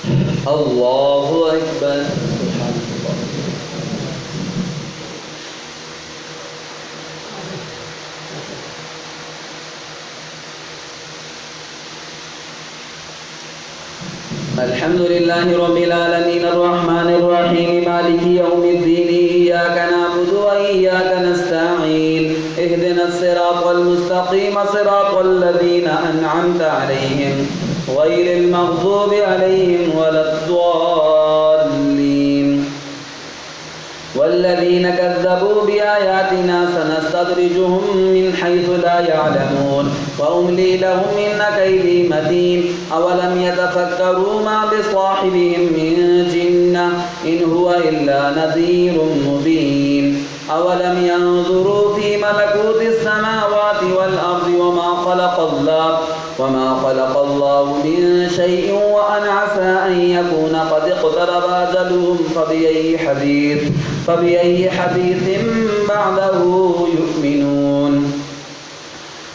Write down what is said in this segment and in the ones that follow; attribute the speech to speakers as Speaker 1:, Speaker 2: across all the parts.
Speaker 1: الله أكبر سبحان الله الحمد لله رب العالمين الرحمن الرحيم مالك يوم الدين إياك نعبد وإياك نستعين اهدنا الصراط المستقيم صراط الذين أنعمت عليهم غير المغضوب عليهم ولا الضالين والذين كذبوا بآياتنا سنستدرجهم من حيث لا يعلمون وأملي لهم إن كيدي متين أولم يتفكروا ما بصاحبهم من جنة إن هو إلا نذير مبين أولم ينظروا في ملكوت السماوات والأرض وما خلق الله من شيء وأن عسى أن يكون قد اقترب أجلهم فبأي حديث بعده يؤمنون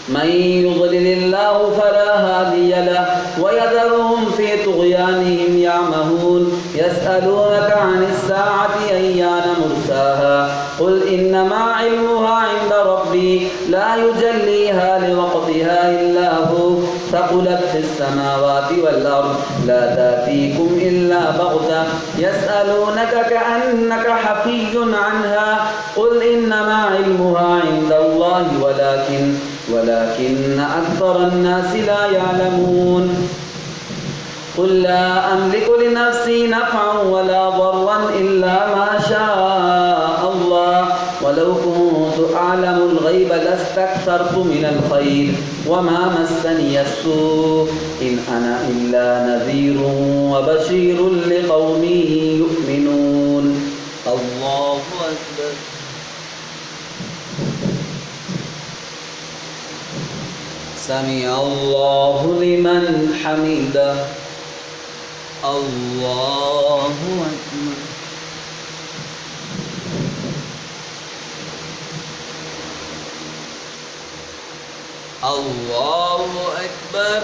Speaker 1: من يضلل الله فلا هادي له ويذرهم في طغيانهم يعمهون يسألونك عن الساعة أيان مرساها قل إنما علمها عند ربي لا يجليها لوقتها إلا هو ثقلت في السماوات والأرض لا تأتيكم إلا بغتة يسألونك كأنك حفي عنها قل إنما علمها عند الله ولكن أكثر الناس لا يعلمون قل لا أملك لنفسي نفعا ولا ضرا إلا ما شاء الله ولو كنت أعلم الغيب لاستكثرت من الخير وما مسني السوء إن أنا إلا نذير وبشير لقوم يؤمنون الله أكبر سمع الله لمن حمده الله أكبر الله أكبر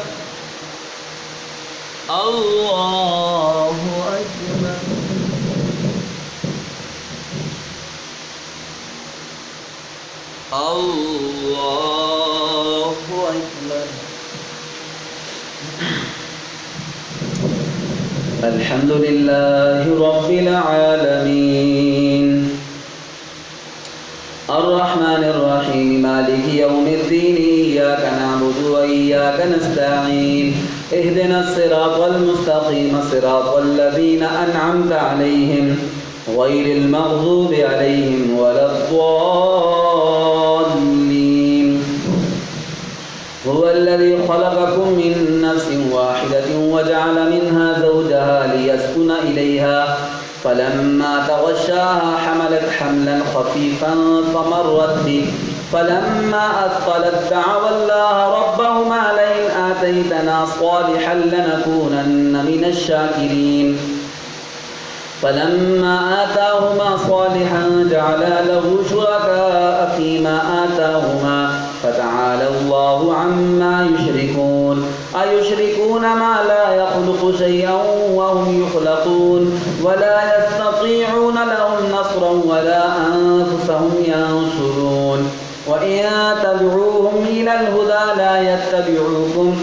Speaker 1: الله أكبر الله أكبر الحمد لله رب العالمين الرحمن الرحيم مالك يوم الدين إياك نعبد وإياك نستعين اهدنا الصراط المستقيم صراط الذين أنعمت عليهم غير المغضوب عليهم ولا الضالين هو الذي خلقكم من نفس واحدة وجعل منها زوجها ليسكن إليها فلما تغشاها حملت حملا خفيفا فمرت به فلما أثقلت دعوا الله ربهما لئن آتيتنا صالحا لنكونن من الشاكرين فلما آتاهما صالحا جعلا له شركاء فيما آتاهما فتعالى الله عما يشركون أيشركون ما لا يخلق شيئا وهم يخلقون ولا يستطيعون لهم نصرا ولا أنفسهم ينصرون وإن تدعوهم إلى الهدى لا يتبعوكم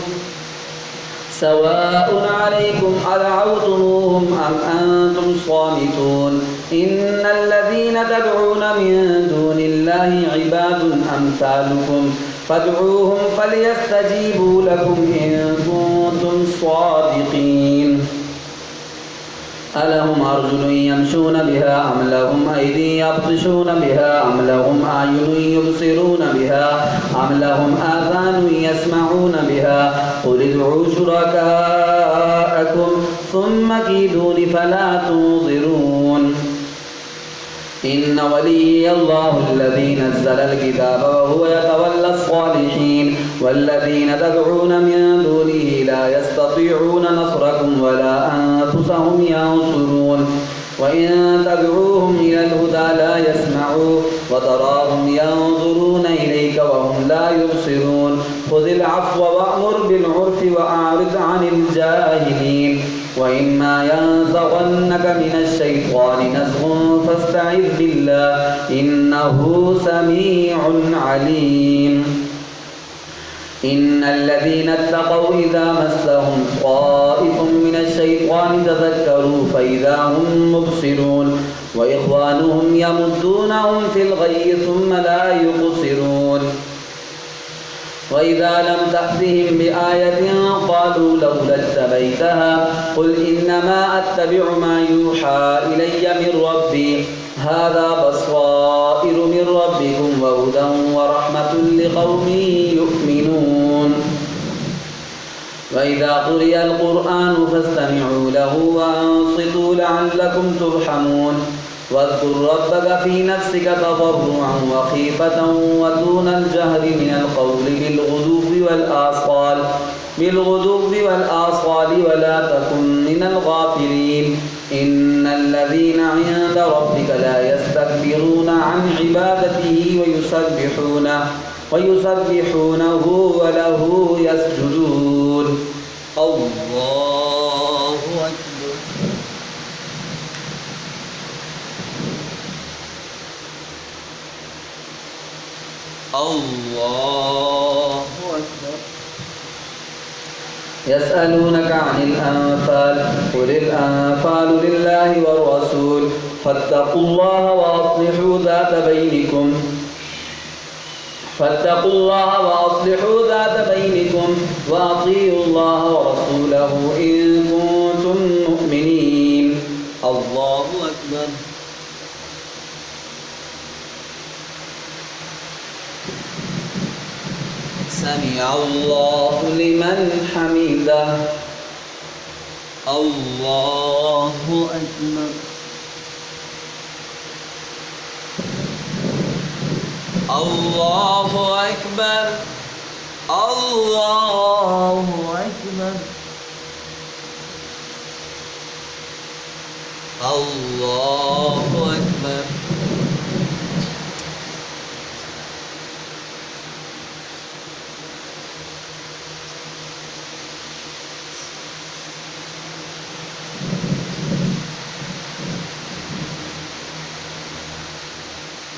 Speaker 1: سواء عليكم أدعوتموهم أم أنتم صامتون إن الذين تدعون من دون الله عباد أمثالكم فادعوهم فليستجيبوا لكم إن كنتم صادقين ألهم أرجل يمشون بها أم لهم أيدي يبطشون بها أم لهم أعين يبصرون بها أم لهم آذان يسمعون بها قل ادعوا شركاءكم ثم كيدون فلا تنظرون إن ولي الله الذي نزل الكتاب وهو يتولى الصالحين والذين تدعون من دونه لا يستطيعون نصركم ولا أنفسهم ينصرون وإن تدعوهم إلى الهدى لا يسمعوا وتراهم ينظرون إليك وهم لا يبصرون خذ العفو وأمر بالعرف وأعرض عن الجاهلين وإما ينزغنك من الشيطان نزغ فاستعذ بالله إنه سميع عليم إن الذين اتقوا إذا مسهم طائف من الشيطان تذكروا فإذا هم مبصرون وإخوانهم يمدونهم في الغي ثم لا يقصرون وإذا لم تأتهم بآية قالوا لولا اتبعتها قل إنما أتبع ما يوحى إلي من ربي هذا بصائر من ربكم وهدى ورحمة لقوم يؤمنون وإذا قرئ القرآن فاستمعوا له وأنصتوا لعلكم ترحمون واذكر ربك في نفسك تضرعا وخيفة ودون الجهر من القول بالغدو والآصال ولا تكن من الغافلين إن الذين عند ربك لا يستكبرون عن عبادته ويسبحونه وله يسجدون الله أكبر الله أكبر يسألونك عن الأنفال قل الأنفال لله والرسول فاتقوا الله وأصلحوا ذات بينكم وأطيعوا الله ورسوله إن كنتم مؤمنين الله أكبر سمع الله لمن حمده الله أكبر الله أكبر الله أكبر الله